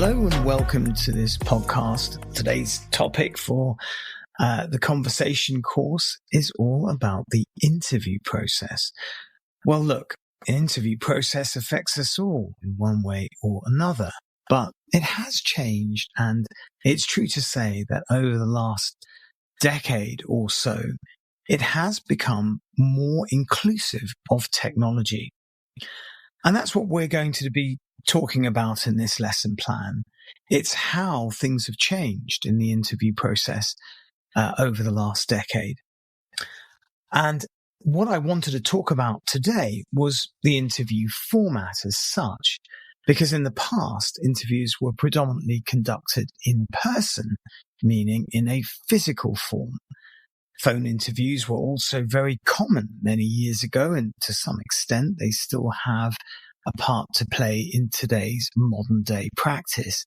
Hello and welcome to this podcast. Today's topic for the conversation course is all about the interview process. Well, look, an interview process affects us all in one way or another, but it has changed, and it's true to say that over the last decade or so, it has become more inclusive of technology. And that's what we're going to be talking about in this lesson plan. It's how things have changed in the interview process over the last decade. And what I wanted to talk about today was the interview format as such, because in the past, interviews were predominantly conducted in person, meaning in a physical form. Phone interviews were also very common many years ago, and to some extent, they still have a part to play in today's modern day practice.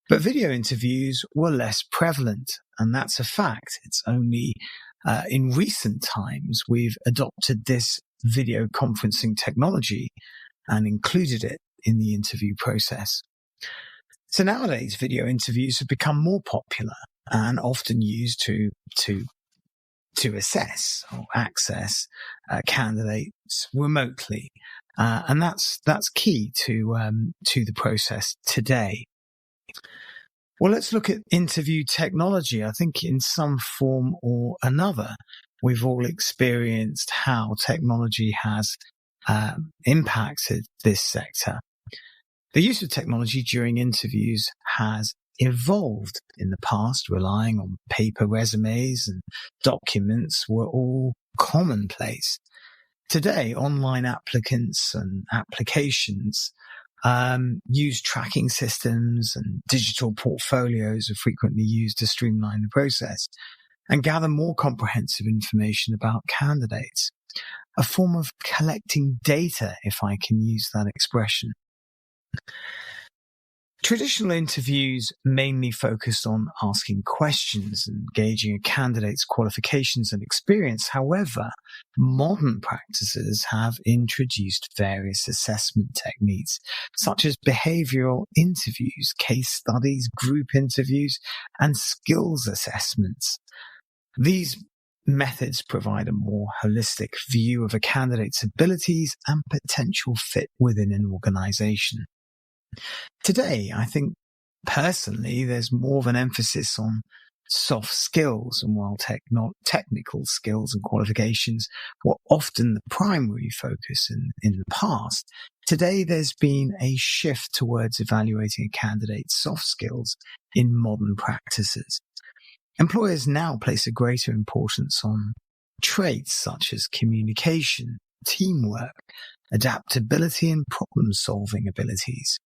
But video interviews were less prevalent, and that's a fact. It's only in recent times we've adopted this video conferencing technology and included it in the interview process. So nowadays, video interviews have become more popular and often used to assess or access candidates remotely. And that's key to the process today. Well, let's look at interview technology. I think in some form or another, we've all experienced how technology has impacted this sector. The use of technology during interviews has evolved. In the past, relying on paper resumes and documents were all commonplace. Today, online applicants and applications use tracking systems, and digital portfolios are frequently used to streamline the process and gather more comprehensive information about candidates. A form of collecting data, if I can use that expression. Traditional interviews mainly focused on asking questions and gauging a candidate's qualifications and experience. However, modern practices have introduced various assessment techniques, such as behavioral interviews, case studies, group interviews, and skills assessments. These methods provide a more holistic view of a candidate's abilities and potential fit within an organization. Today, I think personally, there's more of an emphasis on soft skills, and while technical skills and qualifications were often the primary focus in the past, today there's been a shift towards evaluating a candidate's soft skills in modern practices. Employers now place a greater importance on traits such as communication, teamwork, adaptability, and problem-solving abilities.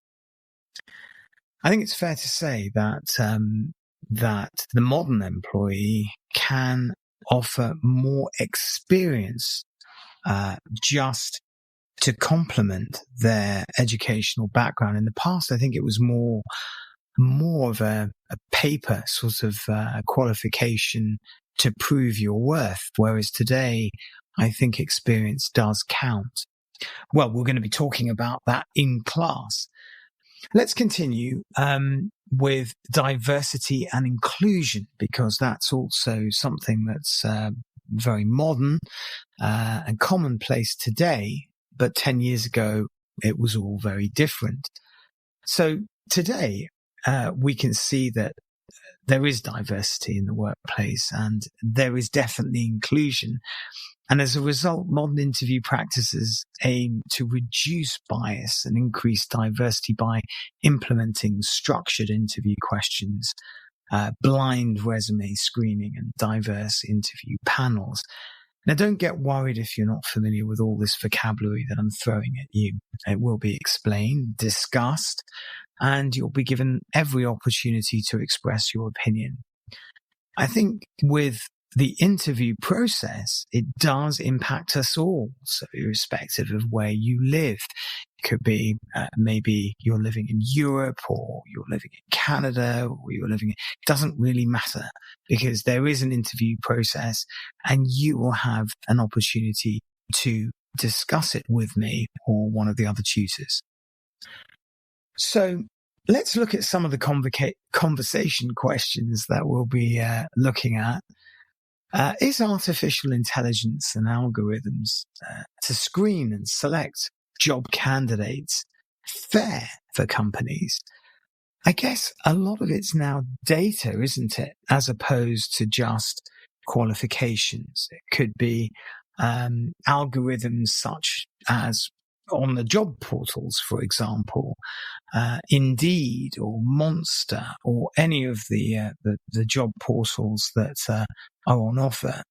I think it's fair to say that the modern employee can offer more experience just to complement their educational background. In the past, I think it was more of a paper sort of qualification to prove your worth, whereas today, I think experience does count. Well, we're going to be talking about that in class. Let's continue with diversity and inclusion, because that's also something that's very modern and commonplace today, but 10 years ago, it was all very different. So today, we can see that there is diversity in the workplace and there is definitely inclusion. And as a result, modern interview practices aim to reduce bias and increase diversity by implementing structured interview questions, blind resume screening, and diverse interview panels. Now, don't get worried if you're not familiar with all this vocabulary that I'm throwing at you. It will be explained, discussed, and you'll be given every opportunity to express your opinion. I think with the interview process, it does impact us all. So irrespective of where you live, it could be maybe you're living in Europe or you're living in Canada or it doesn't really matter, because there is an interview process and you will have an opportunity to discuss it with me or one of the other tutors. So let's look at some of the conversation questions that we'll be looking at. Is artificial intelligence and algorithms to screen and select job candidates fair for companies? I guess a lot of it's now data, isn't it? As opposed to just qualifications. It could be algorithms such as on the job portals, for example, Indeed or Monster or any of the job portals that are on offer.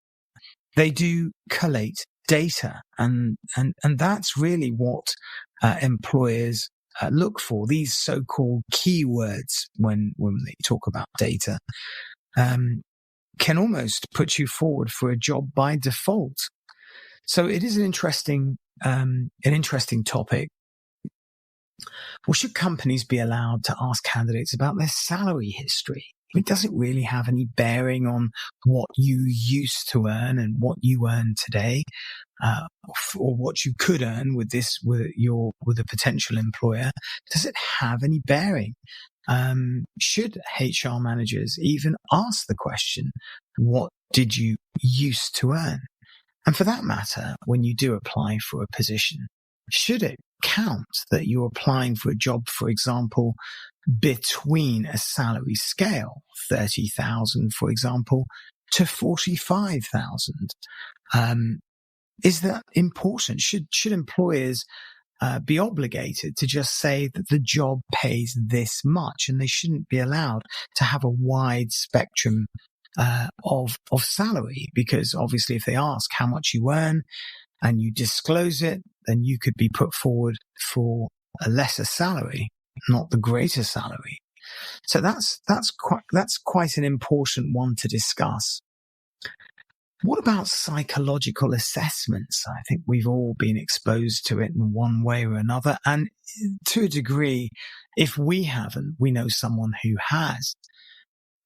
They do collate data, and that's really what employers look for. These so-called keywords when they talk about data can almost put you forward for a job by default. So it is an interesting topic. Well, should companies be allowed to ask candidates about their salary history? I mean, does it really have any bearing on what you used to earn and what you earn today, or what you could earn with a potential employer? Does it have any bearing? Should HR managers even ask the question, what did you used to earn? And for that matter, when you do apply for a position, should it count that you're applying for a job, for example, between a salary scale, 30,000, for example, to 45,000? Is that important? Should employers be obligated to just say that the job pays this much, and they shouldn't be allowed to have a wide spectrum of salary? Because obviously if they ask how much you earn and you disclose it, then you could be put forward for a lesser salary, not the greater salary. So that's quite an important one to discuss. What about psychological assessments? I think we've all been exposed to it in one way or another. And to a degree, if we haven't, we know someone who has.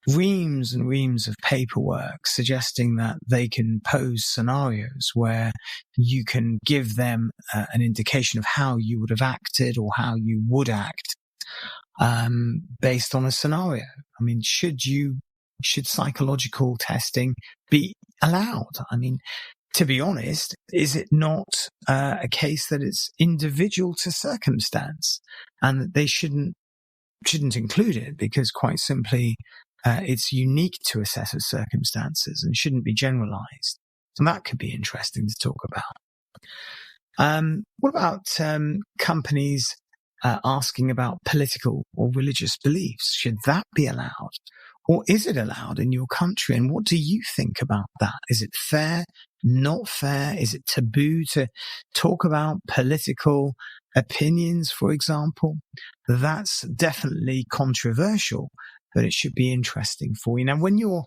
Reams and reams of paperwork suggesting that they can pose scenarios where you can give them an indication of how you would have acted or how you would act based on a scenario. I mean, should psychological testing be allowed? I mean, to be honest, is it not a case that it's individual to circumstance and that they shouldn't include it because quite simply it's unique to a set of circumstances and shouldn't be generalized? And that could be interesting to talk about. What about companies asking about political or religious beliefs? Should that be allowed? Or is it allowed in your country? And what do you think about that? Is it fair? Not fair? Is it taboo to talk about political opinions, for example? That's definitely controversial, but it should be interesting for you. Now, when you're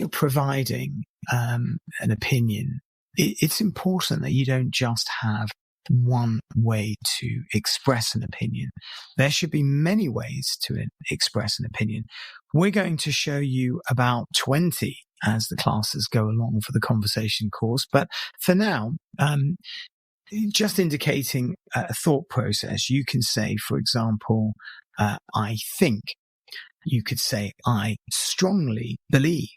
providing an opinion, it's important that you don't just have one way to express an opinion. There should be many ways to express an opinion. We're going to show you about 20 as the classes go along for the conversation course. But for now, just indicating a thought process, you can say, for example, I think. You could say, I strongly believe.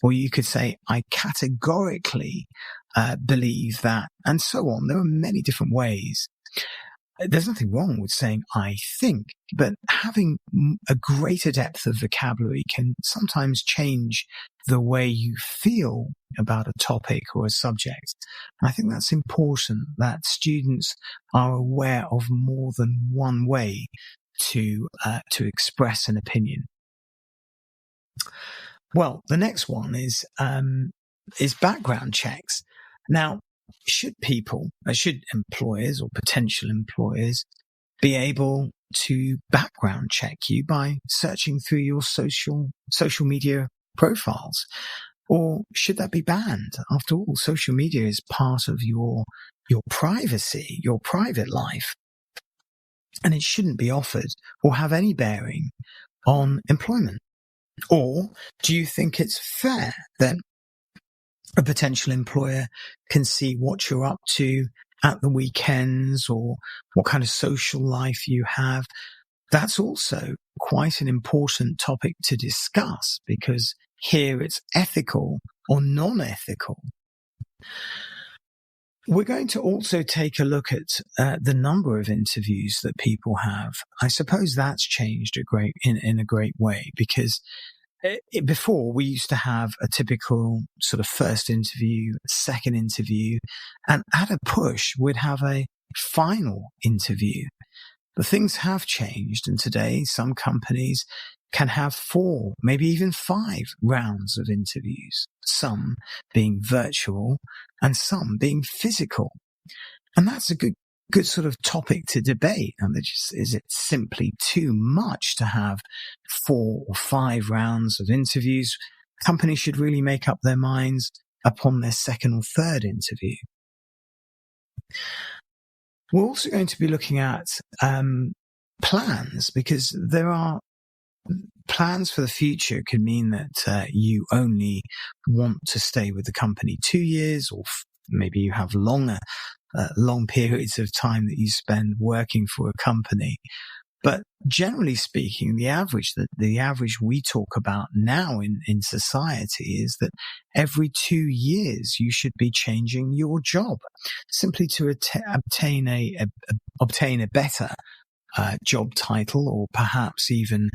Or you could say, I categorically believe that, and so on. There are many different ways. There's nothing wrong with saying, I think, but having a greater depth of vocabulary can sometimes change the way you feel about a topic or a subject. And I think that's important, that students are aware of more than one way to express an opinion. Well, the next one is background checks. Now, should employers or potential employers be able to background check you by searching through your social media profiles? Or should that be banned? After all, social media is part of your privacy, your private life, and it shouldn't be offered or have any bearing on employment. Or do you think it's fair that a potential employer can see what you're up to at the weekends or what kind of social life you have? That's also quite an important topic to discuss, because here it's ethical or non-ethical. We're going to also take a look at the number of interviews that people have. I suppose that's changed in a great way, because before we used to have a typical sort of first interview, second interview, and at a push we'd have a final interview. But things have changed, and today some companies can have 4, maybe even 5 rounds of interviews, some being virtual and some being physical. And that's a good sort of topic to debate. And is it simply too much to have 4 or 5 rounds of interviews? Companies should really make up their minds upon their second or third interview. We're also going to be looking at plans, because there are plans for the future. Could mean that you only want to stay with the company 2 years, or maybe you have long periods of time that you spend working for a company. But generally speaking, the average we talk about now in society is that every 2 years you should be changing your job, simply to obtain a better job title, or perhaps even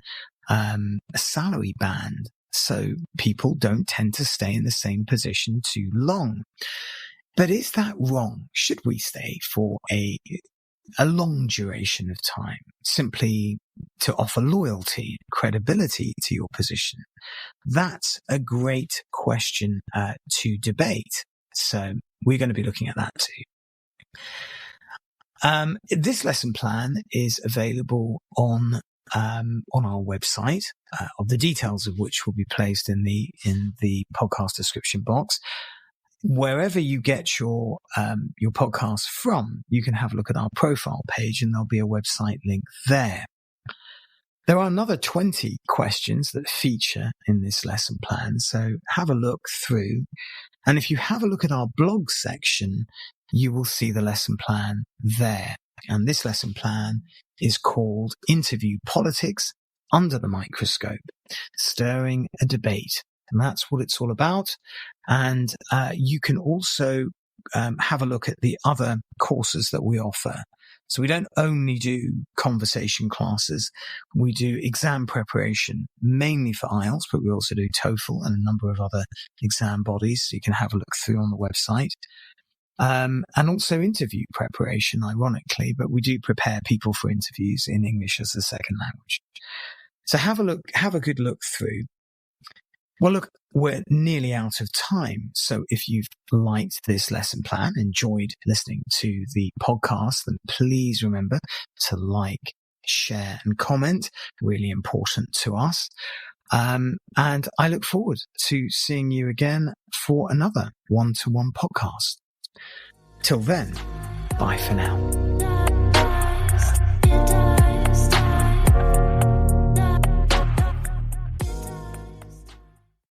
a salary band. So people don't tend to stay in the same position too long. But is that wrong? Should we stay for a long duration of time, simply to offer loyalty and credibility to your position? That's a great question to debate. So we're going to be looking at that too. This lesson plan is available on our website, of the details of which will be placed in the podcast description box. Wherever you get your podcast from, you can have a look at our profile page, and there'll be a website link there. There are another 20 questions that feature in this lesson plan, so have a look through. And if you have a look at our blog section, you will see the lesson plan there. And this lesson plan is called Interview Politics Under the Microscope, Stirring a Debate. And that's what it's all about. And you can also have a look at the other courses that we offer. So we don't only do conversation classes. We do exam preparation, mainly for IELTS, but we also do TOEFL and a number of other exam bodies. So you can have a look through on the website. And also interview preparation, ironically, but we do prepare people for interviews in English as a second language. So have a good look through. Well, look, we're nearly out of time. So if you've liked this lesson plan, enjoyed listening to the podcast, then please remember to like, share and comment. Really important to us. And I look forward to seeing you again for another one-to-one podcast. Till then, bye for now.